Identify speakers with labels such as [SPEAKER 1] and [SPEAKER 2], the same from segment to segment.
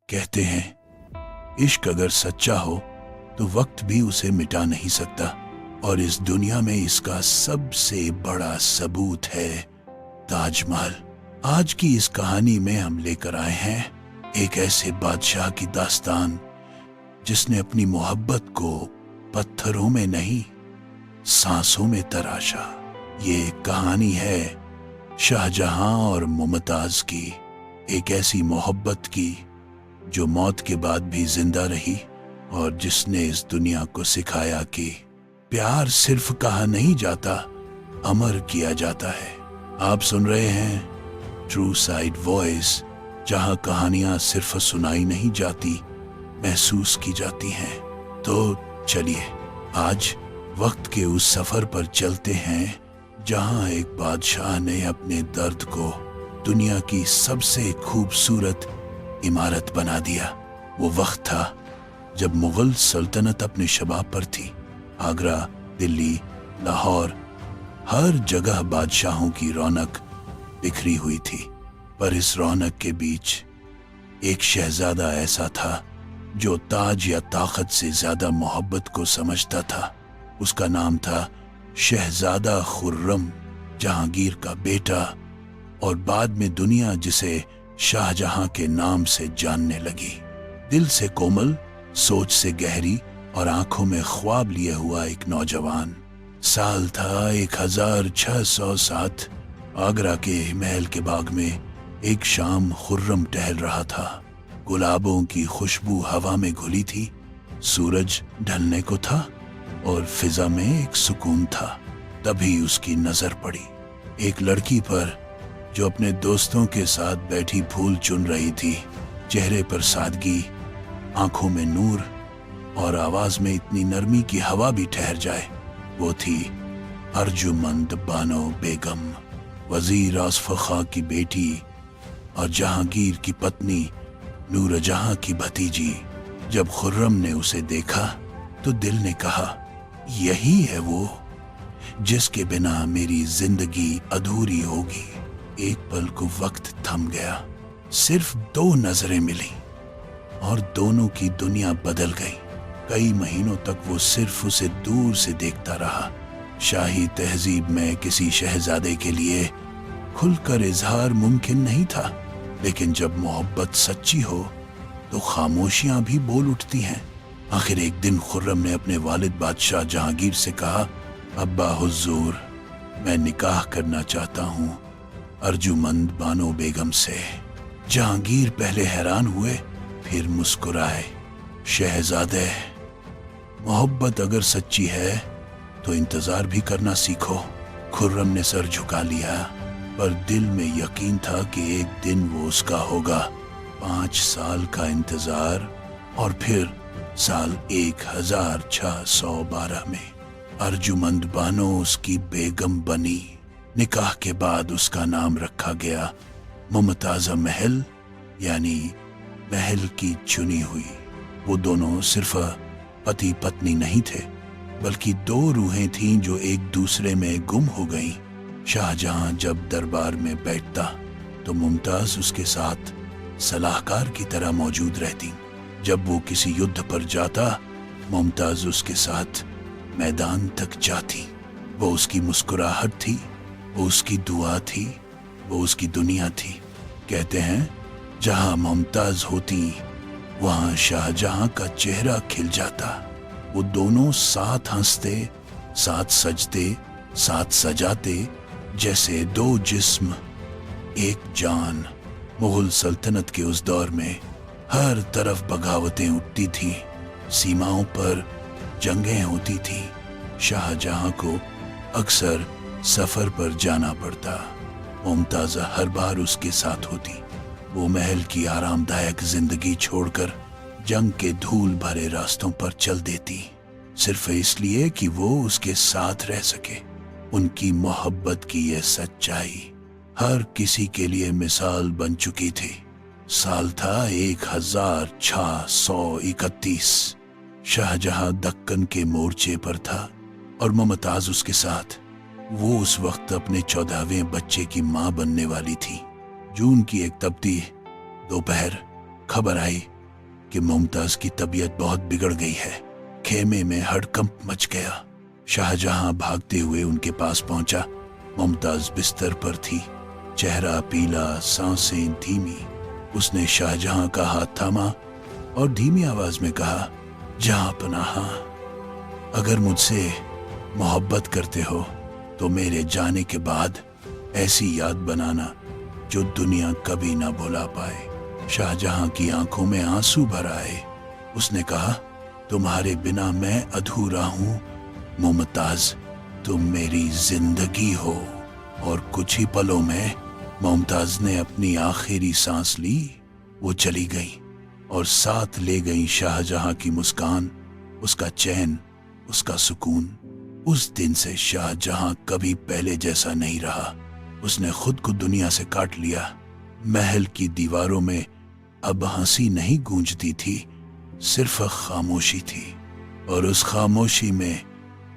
[SPEAKER 1] कहते हैं इश्क अगर सच्चा हो तो वक्त भी उसे मिटा नहीं सकता, और इस दुनिया में इसका सबसे बड़ा सबूत है ताजमहल। आज की इस कहानी में हम लेकर आए हैं एक ऐसे बादशाह की दास्तान जिसने अपनी मोहब्बत को पत्थरों में नहीं, सांसों में तराशा। ये कहानी है शाहजहां और मुमताज की, एक ऐसी मोहब्बत की जो मौत के बाद भी जिंदा रही और जिसने इस दुनिया को सिखाया कि प्यार सिर्फ कहा नहीं जाता, अमर किया जाता है। आप सुन रहे हैं ट्रू साइड वॉइस, जहां कहानियां सिर्फ सुनाई नहीं जाती, महसूस की जाती हैं। तो चलिए आज वक्त के उस सफर पर चलते हैं जहां एक बादशाह ने अपने दर्द को दुनिया की सबसे खूबसूरत इमारत बना दिया। वो वक्त था जब मुगल सल्तनत अपने शबाब पर थी। आगरा, दिल्ली, लाहौर, हर जगह बादशाहों की रौनक बिखरी हुई थी। पर इस रौनक के बीच एक शहजादा ऐसा था जो ताज या ताकत से ज्यादा मोहब्बत को समझता था। उसका नाम था शहजादा खुर्रम, जहांगीर का बेटा, और बाद में दुनिया जिसे शाहजहां के नाम से जानने लगी। दिल से कोमल, सोच से गहरी और आंखों में ख्वाब लिए हुआ एक नौजवान। साल था 1607। आगरा के महल के बाग में एक शाम खुर्रम टहल रहा था। गुलाबों की खुशबू हवा में घुली थी, सूरज ढलने को था और फिजा में एक सुकून था। तभी उसकी नजर पड़ी एक लड़की पर जो अपने दोस्तों के साथ बैठी फूल चुन रही थी। चेहरे पर सादगी, आंखों में नूर और आवाज में इतनी नरमी की हवा भी ठहर जाए। वो थी अर्जुमंद बानो बेगम, वजीर आसफ खां की बेटी और जहांगीर की पत्नी नूरजहां की भतीजी। जब खुर्रम ने उसे देखा तो दिल ने कहा, यही है वो जिसके बिना मेरी जिंदगी अधूरी होगी। एक पल को वक्त थम गया। सिर्फ 2 नजरें मिली और दोनों की दुनिया बदल गई। कई महीनों तक वो सिर्फ उसे दूर से देखता रहा। शाही तहजीब में किसी शहजादे के लिए खुलकर इजहार मुमकिन नहीं था, लेकिन जब मोहब्बत सच्ची हो तो खामोशियां भी बोल उठती हैं। आखिर एक दिन खुर्रम ने अपने वालिद बादशाह जहांगीर से कहा, अब्बा हुजूर, मैं निकाह करना चाहता हूँ अर्जुमंद बानो बेगम से। जहांगीर पहले हैरान हुए, फिर मुस्कुराए। शहजादे, मोहब्बत अगर सच्ची है तो इंतजार भी करना सीखो। खुर्रम ने सर झुका लिया, पर दिल में यकीन था कि एक दिन वो उसका होगा। 5 साल का इंतजार और फिर साल 1612 में अर्जुमंद बानो उसकी बेगम बनी। निकाह के बाद उसका नाम रखा गया मुमताज़ महल, यानी महल की चुनी हुई। वो दोनों सिर्फ पति पत्नी नहीं थे, बल्कि 2 रूहें थीं जो एक दूसरे में गुम हो गईं। शाहजहां जब दरबार में बैठता तो मुमताज उसके साथ सलाहकार की तरह मौजूद रहती। जब वो किसी युद्ध पर जाता, मुमताज उसके साथ मैदान तक जाती। वो उसकी मुस्कुराहट थी, वो उसकी दुआ थी, वो उसकी दुनिया थी। कहते हैं जहां मुमताज होती वहां शाहजहां का चेहरा खिल जाता। वो दोनों साथ हंसते, साथ सजते, साथ सजाते, जैसे 2 जिस्म एक जान। मुगल सल्तनत के उस दौर में हर तरफ बगावतें उठती थीं, सीमाओं पर जंगें होती थीं। शाहजहां को अक्सर सफर पर जाना पड़ता। मुमताज़ हर बार उसके साथ होती। वो महल की आरामदायक जिंदगी छोड़कर जंग के धूल भरे रास्तों पर चल देती, सिर्फ इसलिए कि वो उसके साथ रह सके। उनकी मोहब्बत की यह सच्चाई हर किसी के लिए मिसाल बन चुकी थी। साल था 1631। शाहजहां दक्कन के मोर्चे पर था और मुमताज उसके साथ। वो उस वक्त अपने 14वें बच्चे की मां बनने वाली थी। जून की एक तपती दोपहर खबर आई کہ ممتاز کی طبیعت بہت بگڑ گئی ہے۔ خیمے میں ہڑکمپ مچ گیا۔ شاہجہاں بھاگتے ہوئے ان کے پاس پہنچا۔ ممتاز بستر پر تھی، چہرہ پیلا، سانسیں دھیمی۔ اس نے شاہجہاں کا ہاتھ تھاما اور دھیمی آواز میں کہا، جہاں پناہ، اگر مجھ سے محبت کرتے ہو تو میرے جانے کے بعد ایسی یاد بنانا جو دنیا کبھی نہ بھلا پائے۔ شاہجہاں کی آنکھوں میں آنسو بھر آئے۔ اس نے کہا، تمہارے بنا میں ادھورا ہوں ممتاز، تم میری زندگی ہو۔ اور کچھ ہی پلوں میں ممتاز نے اپنی آخری سانس لی۔ وہ چلی گئی اور ساتھ لے گئی شاہجہاں کی مسکان، اس کا چین، اس کا سکون۔ اس دن سے شاہجہاں کبھی پہلے جیسا نہیں رہا۔ اس نے خود کو دنیا سے کاٹ لیا۔ محل کی دیواروں میں اب ہنسی نہیں گونجتی تھی، صرف خاموشی تھی، اور اس خاموشی میں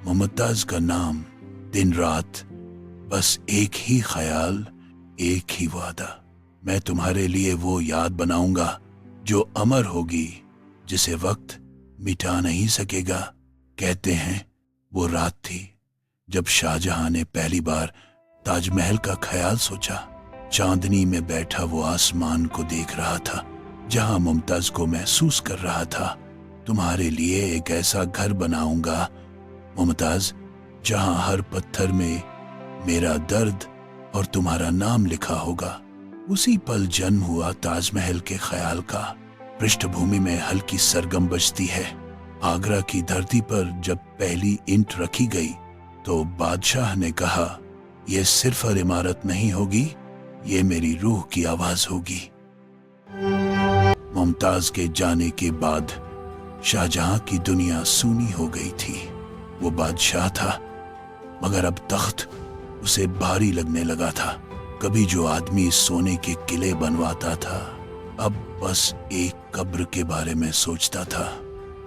[SPEAKER 1] ممتاز کا نام، دن رات، بس ایک ہی خیال، ایک ہی وعدہ، میں تمہارے لیے وہ یاد بناؤں گا جو امر ہوگی، جسے وقت مٹا نہیں سکے گا۔ کہتے ہیں وہ رات تھی جب شاہجہاں نے پہلی بار تاج محل کا خیال سوچا۔ چاندنی میں بیٹھا وہ آسمان کو دیکھ رہا تھا جہاں ممتاز کو محسوس کر رہا تھا۔ تمہارے لیے ایک ایسا گھر بناؤں گا ممتاز، جہاں ہر پتھر میں میرا درد اور تمہارا نام لکھا ہوگا۔ اسی پل جنم ہوا تاج محل کے خیال کا۔ پرشٹھ بھومی میں ہلکی سرگم بجتی ہے۔ آگرہ کی دھرتی پر جب پہلی اینٹ رکھی گئی تو بادشاہ نے کہا، یہ صرف عمارت نہیں ہوگی، یہ میری روح کی آواز ہوگی۔ ممتاز کے جانے کے بعد شاہجہاں کی دنیا سونی ہو گئی تھی۔ وہ بادشاہ تھا، مگر اب تخت اسے بھاری لگنے لگا تھا۔ کبھی جو آدمی سونے کے قلعے بنواتا تھا، اب بس ایک قبر کے بارے میں سوچتا تھا،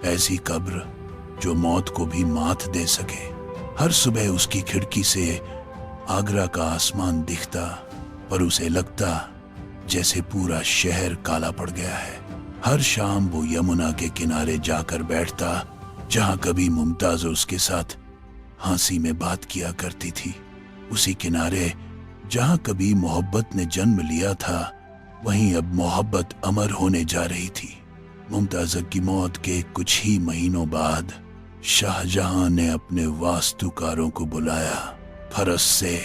[SPEAKER 1] ایسی قبر جو موت کو بھی مات دے سکے۔ ہر صبح اس کی کھڑکی سے آگرہ کا آسمان دکھتا، پر اسے لگتا جیسے پورا شہر کالا پڑ گیا ہے۔ ہر شام وہ یمنا کے کنارے جا کر بیٹھتا، جہاں کبھی ممتاز اس کے ساتھ ہنسی میں بات کیا کرتی تھی۔ اسی کنارے جہاں کبھی محبت نے جنم لیا تھا، وہیں اب محبت امر ہونے جا رہی تھی۔ ممتاز کی موت کے کچھ ہی مہینوں بعد شاہجہاں نے اپنے واستوکاروں کو بلایا۔ فرس سے،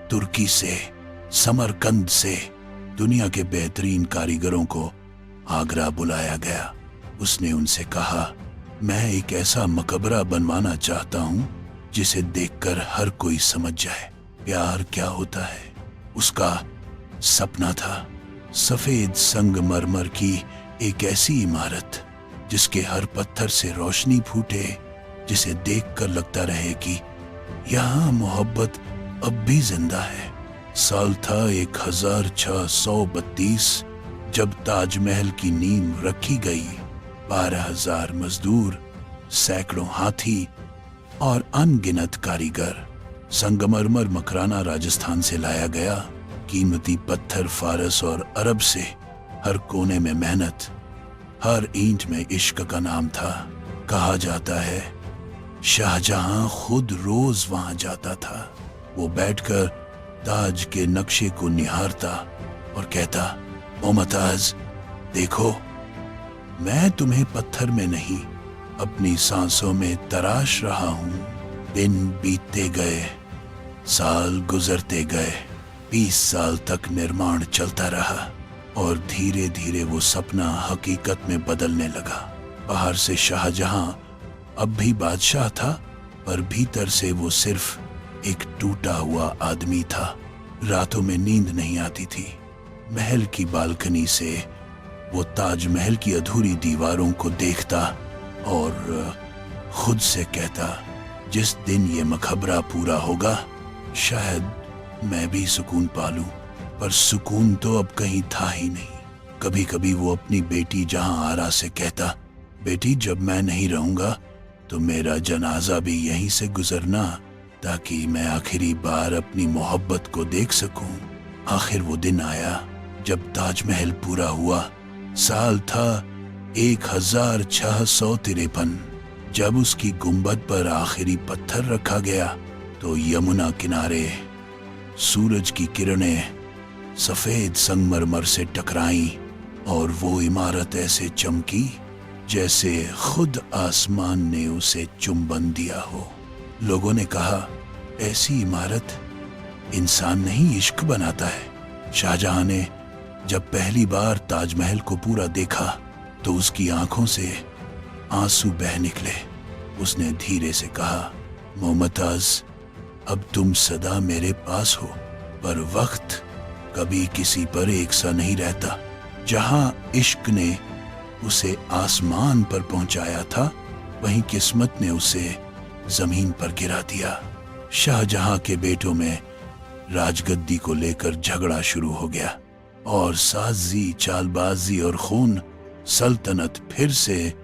[SPEAKER 1] ترکی سے، سمرقند سے، دنیا کے بہترین کاریگروں کو آگرہ بلایا گیا۔ اس نے ان سے کہا، میں ایک ایسا مقبرہ بنوانا چاہتا ہوں جسے دیکھ کر ہر کوئی سمجھ جائے پیار کیا ہوتا ہے۔ اس کا سپنا تھا سفید سنگ مرمر کی ایک ایسی عمارت جس کے ہر پتھر سے روشنی پھوٹے، جسے دیکھ کر لگتا رہے کہ یہاں محبت اب بھی زندہ ہے۔ سال تھا 1632 جب تاج محل کی نیم رکھی گئی۔ 12,000 مزدور، سینکڑوں ہاتھی اور ان گنت کاریگر، سنگمرمر مکرانہ راجستھان سے لایا گیا، قیمتی پتھر فارس اور عرب سے۔ ہر کونے میں محنت، ہر اینٹ میں عشق کا نام تھا۔ کہا جاتا ہے شاہجہاں خود روز وہاں جاتا تھا۔ وہ بیٹھ کر تاج کے نقشے کو نہارتا اور کہتا، ممتاز دیکھو، میں تمہیں پتھر میں نہیں اپنی سانسوں میں تراش رہا ہوں۔ دن بیتتے گئے، سال گزرتے گئے، 20 سال تک نرمان چلتا رہا اور دھیرے دھیرے وہ سپنا حقیقت میں بدلنے لگا۔ باہر سے شاہجہاں اب بھی بادشاہ تھا، پر بھیتر سے وہ صرف ایک ٹوٹا ہوا آدمی تھا۔ راتوں میں نیند نہیں آتی تھی۔ محل کی بالکنی سے وہ تاج محل کی ادھوری دیواروں کو دیکھتا اور خود سے کہتا، جس دن یہ مقبرہ پورا ہوگا شاید میں بھی سکون پالوں۔ پر سکون تو اب کہیں تھا ہی نہیں۔ کبھی کبھی وہ اپنی بیٹی جہاں آرا سے کہتا، بیٹی جب میں نہیں رہوں گا تو میرا جنازہ بھی یہیں سے گزرنا، تاکہ میں آخری بار اپنی محبت کو دیکھ سکوں۔ آخر وہ دن آیا جب تاج محل پورا ہوا۔ سال تھا 1653 जब उसकी गुंबद पर आखिरी पत्थर रखा गया तो यमुना किनारे सूरज की किरणें सफेद संगमरमर से टकराईं और वो इमारत ऐसे चमकी जैसे खुद आसमान ने उसे चुंबन दिया हो। लोगों ने कहा, ऐसी इमारत इंसान नहीं इश्क बनाता है। शाहजहां ने जब पहली बार ताजमहल को पूरा देखा तो उसकी आंखों से आंसू बह निकले। उसने धीरे से कहा, मुमताज, अब तुम सदा मेरे पास हो, पर वक्त कभी किसी पर एक सा नहीं रहता। जहां इश्क ने उसे आसमान पर पहुंचाया था, वहीं किस्मत ने उसे जमीन पर गिरा दिया। शाहजहां के बेटों में राजगद्दी को लेकर झगड़ा शुरू हो गया और साजी, चालबाजी और खून सल्तनत फिर से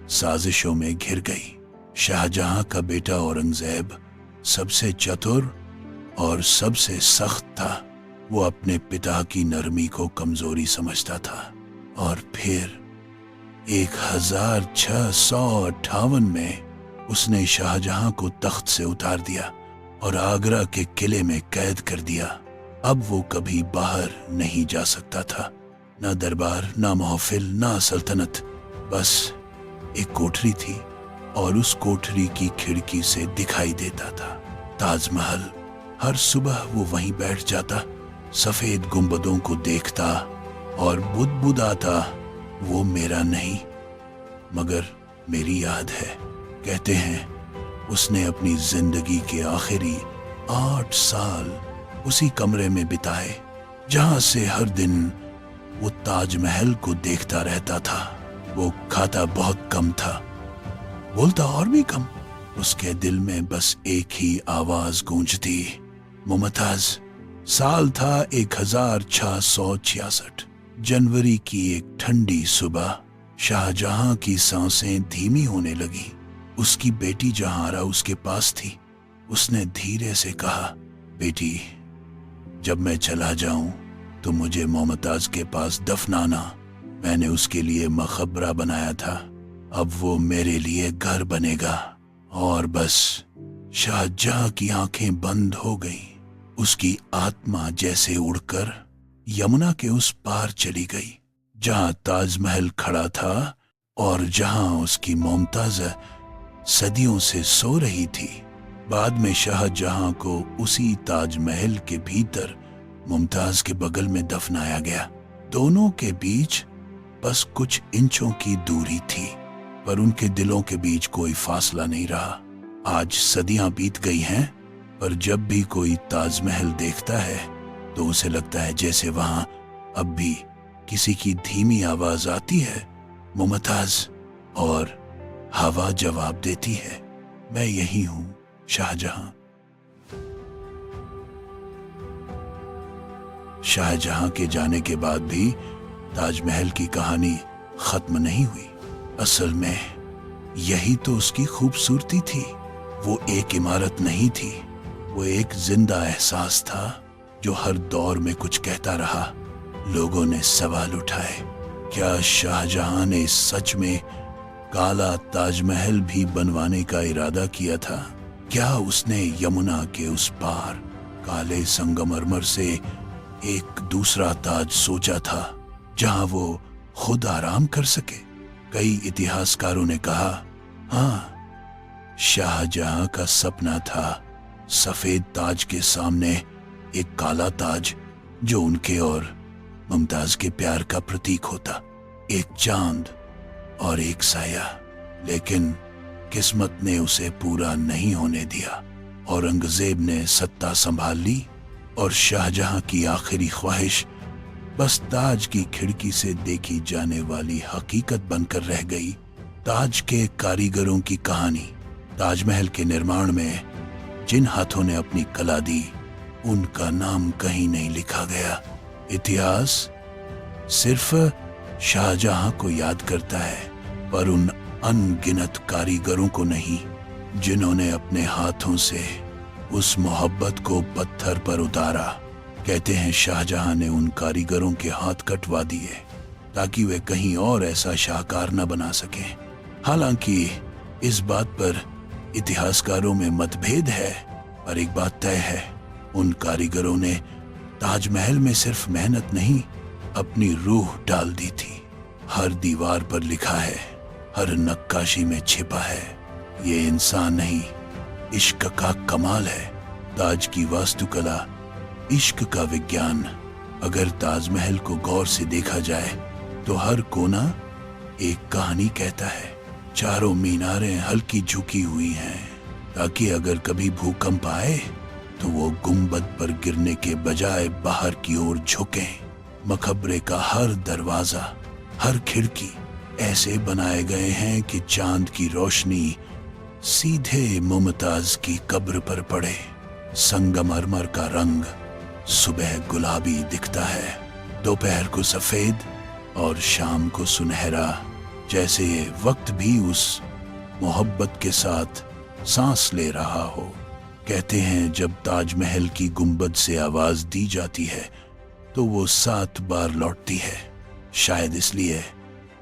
[SPEAKER 1] साजिशों में घिर गई। शाहजहां का बेटा औरंगजेब सबसे चतुर और सबसे सख्त था। वो अपने पिता की नरमी को कमजोरी समझता था और फिर 1658 में उसने शाहजहां को तख्त से उतार दिया और आगरा के किले में कैद कर दिया। अब वो कभी बाहर नहीं जा सकता था, ना दरबार, ना महफिल, ना सल्तनत। बस एक कोठरी थी और उस कोठरी की खिड़की से दिखाई देता था ताजमहल। हर सुबह वो वहीं बैठ जाता, सफेद गुंबदों को देखता और बुदबुदाता, वो मेरा नहीं मगर मेरी याद है। कहते हैं उसने अपनी जिंदगी के आखिरी 8 साल उसी कमरे में बिताए जहां से हर दिन वो ताजमहल को देखता रहता था। वो खाता बहुत कम था, बोलता और भी कम। उसके दिल में बस एक ही आवाज गूंजती, मुमताज। साल था 1666। जनवरी की एक ठंडी सुबह शाहजहां की सांसें धीमी होने लगी। उसकी बेटी जहांरा उसके पास थी। उसने धीरे से कहा, बेटी, जब मैं चला जाऊं तो मुझे मुमताज के पास दफनाना। मैंने उसके लिए मकबरा बनाया था, अब वो मेरे लिए घर बनेगा। और बस शाहजहां की आंखें बंद हो गईं। उसकी आत्मा जैसे उड़कर यमुना के उस पार चली गई जहां ताजमहल खड़ा था और जहां उसकी मुमताज सदियों से सो रही थी। बाद में शाहजहां को उसी ताजमहल के भीतर मुमताज के बगल में दफनाया गया। दोनों के बीच बस कुछ इंचों की दूरी थी, पर उनके दिलों के बीच कोई फासला नहीं रहा। आज सदियां बीत गई हैं, पर जब भी कोई ताजमहल देखता है तो उसे लगता है जैसे वहां अब भी किसी की धीमी आवाज आती है, मुमताज, और हवा जवाब देती है, मैं यही हूं, शाहजहां। शाहजहां के जाने के बाद भी ताजमहल की कहानी खत्म नहीं हुई। असल में यही तो उसकी खूबसूरती थी। वो एक इमारत नहीं थी, वो एक जिंदा एहसास था जो हर दौर में कुछ कहता रहा। लोगों ने सवाल उठाए, क्या शाहजहां ने सच में काला ताजमहल भी बनवाने का इरादा किया था? क्या उसने यमुना के उस पार काले संगमरमर से एक दूसरा ताज सोचा था जहां वो खुद आराम कर सके? कई इतिहासकारों ने कहा, हाँ, शाहजहां का सपना था सफेद ताज के सामने एक काला ताज जो उनके और मुमताज के प्यार का प्रतीक होता, एक चांद और एक साया। लेकिन किस्मत ने उसे पूरा नहीं होने दिया। औरंगजेब ने सत्ता संभाल ली और शाहजहां की आखिरी ख्वाहिश बस ताज की खिड़की से देखी जाने वाली हकीकत बनकर रह गई। ताज के कारीगरों की कहानी। ताजमहल के निर्माण में जिन हाथों ने अपनी कला दी, उनका नाम कहीं नहीं लिखा गया। इतिहास सिर्फ शाहजहां को याद करता है, पर उन अनगिनत कारीगरों को नहीं जिन्होंने अपने हाथों से उस मोहब्बत को पत्थर पर उतारा। कहते हैं शाहजहां ने उन कारीगरों के हाथ कटवा दिए ताकि वे कहीं और ऐसा शाहकार न बना सकें। हालांकि इस बात पर इतिहासकारों में मतभेद है, पर एक बात तय है, उन कारीगरों ने ताजमहल में सिर्फ मेहनत नहीं, अपनी रूह डाल दी थी। हर दीवार पर लिखा है, हर नक्काशी में छिपा है, ये इंसान नहीं, इश्क का कमाल है। ताज की वास्तुकला, इश्क का विज्ञान। अगर ताजमहल को गौर से देखा जाए तो हर कोना एक कहानी कहता है। चारों मीनारें हल्की झुकी हुई हैं, ताकि अगर कभी भूकंप आए तो वो गुंबद पर गिरने के बजाय बाहर की ओर झुके। मकबरे का हर दरवाजा, हर खिड़की ऐसे बनाए गए हैं कि चांद की रोशनी सीधे मुमताज की कब्र पर पड़े। संगमरमर का रंग सुबह गुलाबी दिखता है, दोपहर को सफेद और शाम को सुनहरा, जैसे ये वक्त भी उस मोहब्बत के साथ सांस ले रहा हो। कहते हैं जब ताजमहल की गुंबद से आवाज दी जाती है तो वो 7 बार लौटती है, शायद इसलिए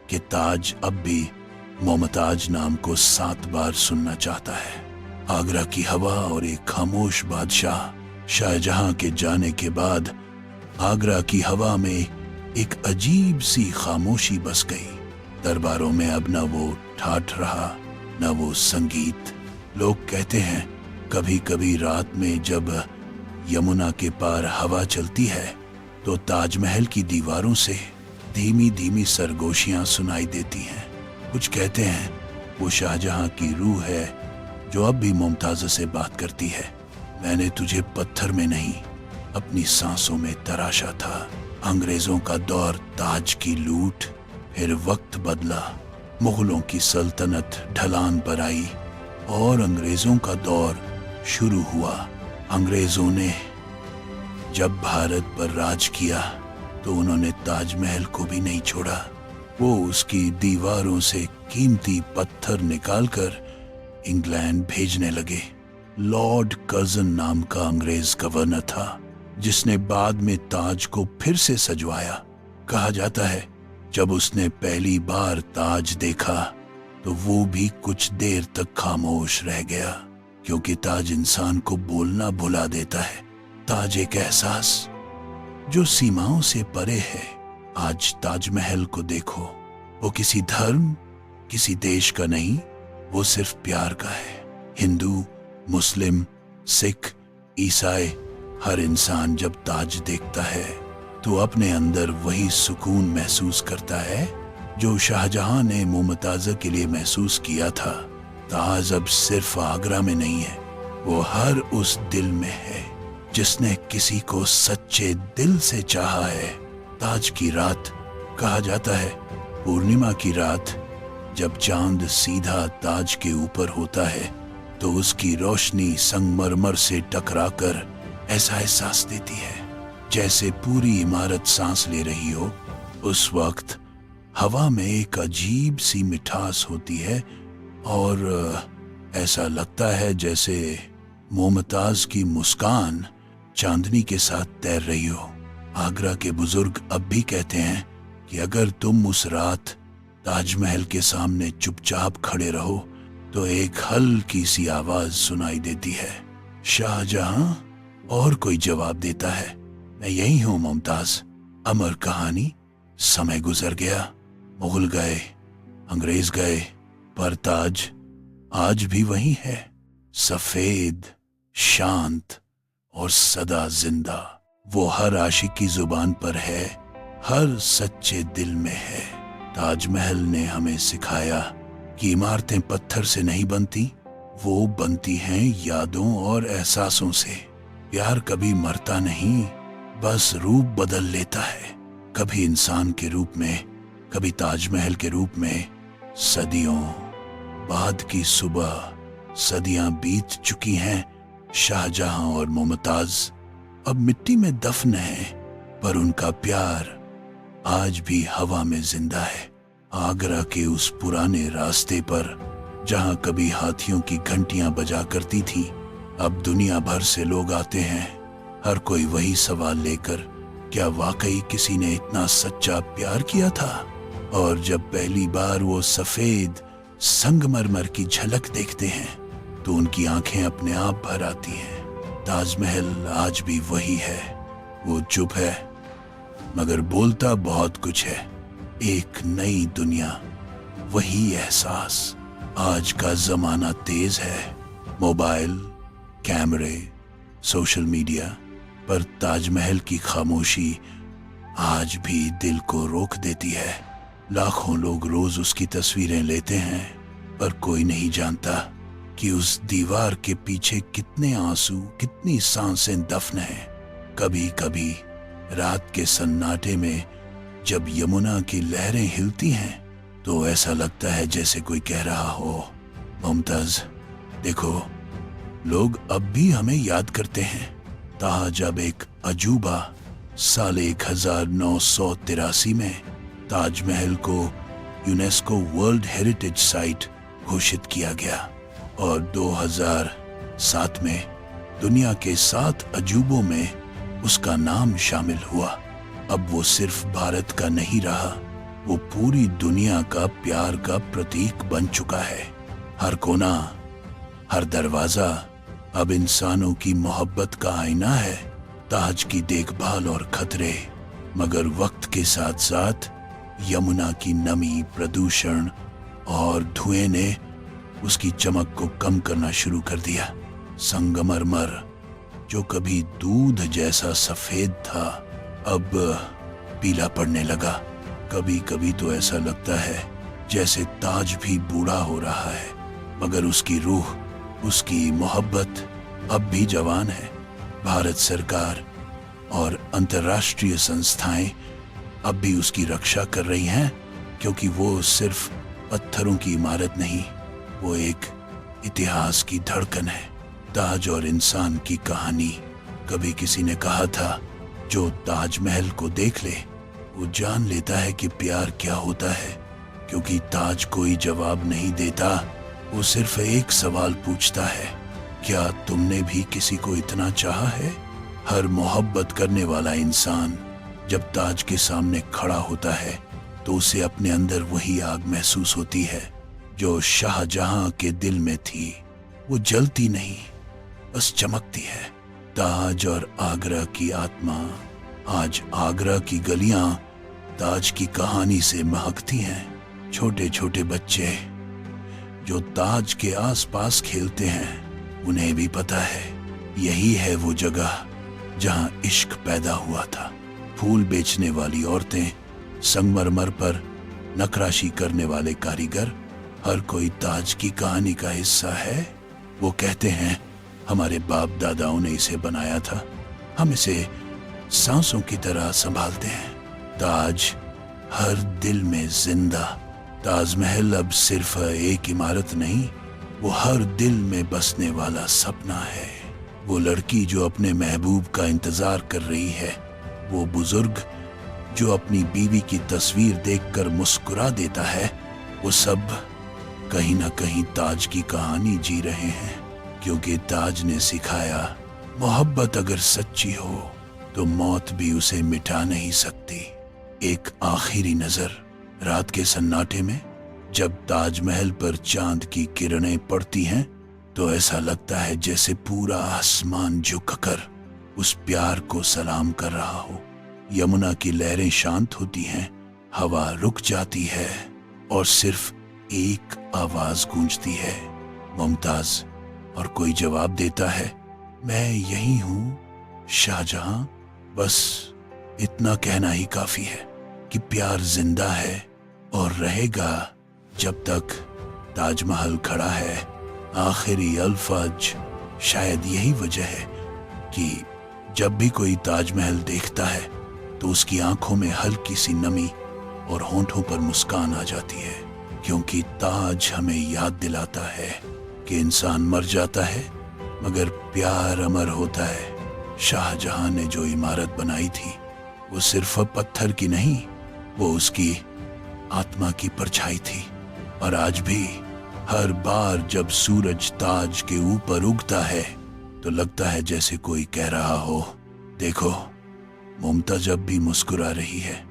[SPEAKER 1] कि ताज अब भी मुमताज नाम को 7 बार सुनना चाहता है। आगरा की हवा और एक खामोश बादशाह। शाहजहां के जाने के बाद आगरा की हवा में एक अजीब सी खामोशी बस गई। दरबारों में अब न वो ठाठ रहा, न वो संगीत। लोग कहते हैं कभी कभी रात में जब यमुना के पार हवा चलती है तो ताजमहल की दीवारों से धीमी धीमी सरगोशियां सुनाई देती हैं। कुछ कहते हैं वो शाहजहां की रूह है जो अब भी मुमताज से बात करती है। मैंने तुझे पत्थर में नहीं, अपनी सांसों में तराशा था। अंग्रेजों का दौर, ताज की लूट, फिर वक्त बदला, मुगलों की सल्तनत ढलान पर आई और अंग्रेजों का दौर शुरू हुआ। अंग्रेजों ने जब भारत पर राज किया तो उन्होंने ताजमहल को भी नहीं छोड़ा। वो उसकी दीवारों से कीमती पत्थर निकालकर इंग्लैंड भेजने लगे। लॉर्ड कर्जन नाम का अंग्रेज गवर्नर था जिसने बाद में ताज को फिर से सजवाया। कहा जाता है जब उसने पहली बार ताज देखा तो वो भी कुछ देर तक खामोश रह गया, क्योंकि ताज इंसान को बोलना भुला देता है। ताज एक एहसास जो सीमाओं से परे है। आज ताजमहल को देखो, वो किसी धर्म, किसी देश का नहीं, वो सिर्फ प्यार का है। हिंदू, मुस्लिम, सिख, ईसाई, हर इंसान जब ताज देखता है तो अपने अंदर वही सुकून महसूस करता है जो शाहजहां ने मुमताज के लिए महसूस किया था। ताज अब सिर्फ आगरा में नहीं है, वो हर उस दिल में है जिसने किसी को सच्चे दिल से चाहा है। ताज की रात, कहा जाता है पूर्णिमा की रात, जब चांद सीधा ताज के ऊपर होता है तो उसकी रोशनी संगमरमर से टकराकर ऐसा एहसास देती है जैसे पूरी इमारत सांस ले रही हो। उस वक्त हवा में एक अजीब सी मिठास होती है और ऐसा लगता है जैसे मुमताज की मुस्कान चांदनी के साथ तैर रही हो। आगरा के बुजुर्ग अब भी कहते हैं कि अगर तुम उस रात ताजमहल के सामने चुपचाप खड़े रहो तो एक हल्की सी आवाज सुनाई देती है, शाहजहां। और कोई जवाब देता है, मैं यही हूं मुमताज। अमर कहानी। समय गुजर गया, मुगल गए, अंग्रेज गए, पर ताज आज भी वही है, सफेद, शांत और सदा जिंदा। वो हर आशिक की जुबान पर है, हर सच्चे दिल में है। ताजमहल ने हमें सिखाया कि इमारतें पत्थर से नहीं बनती, वो बनती हैं यादों और एहसासों से। प्यार कभी मरता नहीं, बस रूप बदल लेता है, कभी इंसान के रूप में, कभी ताजमहल के रूप में। सदियों बाद की सुबह, सदियां बीत चुकी हैं। शाहजहां और मुमताज अब मिट्टी में दफन है, पर उनका प्यार आज भी हवा में जिंदा है। आगरा के उस पुराने रास्ते पर जहां कभी हाथियों की घंटियां बजा करती थी, अब दुनिया भर से लोग आते हैं, हर कोई वही सवाल लेकर क्या वाकई किसी ने इतना सच्चा प्यार किया था? और जब पहली बार वो सफेद संगमरमर की झलक देखते हैं तो उनकी आंखें अपने आप भर आती हैं। ताजमहल आज भी वही है, वो चुप है मगर बोलता बहुत कुछ है। एक नई दुनिया, वही एहसास। आज का जमाना तेज है, मोबाइल, कैमरे, सोशल मीडिया, पर ताजमहल की खामोशी आज भी दिल को रोक देती है। लाखों लोग रोज उसकी तस्वीरें लेते हैं पर कोई नहीं जानता कि उस दीवार के पीछे कितने आंसू, कितनी सांसें दफन हैं। कभी कभी रात के सन्नाटे में जब यमुना की लहरें हिलती हैं तो ऐसा लगता है जैसे कोई कह रहा हो, मुमताज देखो, लोग अब भी हमें याद करते हैं। ताज अब एक अजूबा। साल 1983 में ताजमहल को यूनेस्को वर्ल्ड हेरिटेज साइट घोषित किया गया और 2007 में दुनिया के 7 अजूबों में उसका नाम शामिल हुआ। अब वो सिर्फ भारत का नहीं रहा, वो पूरी दुनिया का प्यार का प्रतीक बन चुका है। हर कोना, हर दरवाजा अब इंसानों की मोहब्बत का आईना है। ताज की देखभाल और खतरे, मगर वक्त के साथ साथ यमुना की नमी, प्रदूषण और धुएं ने उसकी चमक को कम करना शुरू कर दिया। संगमरमर जो कभी दूध जैसा सफेद था अब पीला पड़ने लगा। कभी कभी तो ऐसा लगता है जैसे ताज भी बूढ़ा हो रहा है, मगर उसकी रूह, उसकी मोहब्बत अब भी जवान है। भारत सरकार और अंतर्राष्ट्रीय संस्थाएं अब भी उसकी रक्षा कर रही हैं, क्योंकि वो सिर्फ पत्थरों की इमारत नहीं, वो एक इतिहास की धड़कन है। ताज और इंसान की कहानी। कभी किसी ने कहा था, जो ताजमहल को देख ले वो जान लेता है कि प्यार क्या होता है, क्योंकि ताज कोई जवाब नहीं देता, वो सिर्फ एक सवाल पूछता है, क्या तुमने भी किसी को इतना चाहा है? हर मोहब्बत करने वाला इंसान जब ताज के सामने खड़ा होता है तो उसे अपने अंदर वही आग महसूस होती है जो शाहजहां के दिल में थी। वो जलती नहीं, बस चमकती है। ताज और आगरा की आत्मा। आज आगरा की गलियां ताज की कहानी से महकती हैं। छोटे छोटे बच्चे जो ताज के आसपास खेलते हैं, उन्हें भी पता है यही है वो जगह जहां इश्क पैदा हुआ था। फूल बेचने वाली औरतें, संगमरमर पर नक्काशी करने वाले कारीगर, हर कोई ताज की कहानी का हिस्सा है। वो कहते हैं हमारे बाप दादाओं ने इसे बनाया था, हम इसे सांसों की तरह संभालते हैं। ताज हर दिल में जिंदा। ताजमहल अब सिर्फ एक इमारत नहीं, वो हर दिल में बसने वाला सपना है। वो लड़की जो अपने महबूब का इंतजार कर रही है, वो बुजुर्ग जो अपनी बीवी की तस्वीर देखकर मुस्कुरा देता है, वो सब कहीं ना कहीं ताज की कहानी जी रहे हैं। क्योंकि ताज ने सिखाया, मोहब्बत अगर सच्ची हो तो मौत भी उसे मिटा नहीं सकती। एक आखिरी नजर। रात के सन्नाटे में जब ताजमहल पर चांद की किरणें पड़ती हैं तो ऐसा लगता है जैसे पूरा आसमान झुककर उस प्यार को सलाम कर रहा हो। यमुना की लहरें शांत होती हैं, हवा रुक जाती है और सिर्फ एक आवाज गूंजती है, मुमताज। और कोई जवाब देता है, मैं यही हूं शाहजहां। बस इतना कहना ही काफी है कि प्यार जिंदा है और रहेगा जब तक ताजमहल खड़ा है। आखिरी अल्फाज शायद यही वजह है कि जब भी कोई ताजमहल देखता है तो उसकी आंखों में हल्की सी नमी और होंठों पर मुस्कान आ जाती है, क्योंकि ताज हमें याद दिलाता है कि इंसान मर जाता है मगर प्यार अमर होता है। शाहजहां ने जो इमारत बनाई थी वो सिर्फ पत्थर की नहीं, वो उसकी आत्मा की परछाई थी। और आज भी हर बार जब सूरज ताज के ऊपर उगता है तो लगता है जैसे कोई कह रहा हो, देखो ممتا جب بھی مسکرا رہی ہے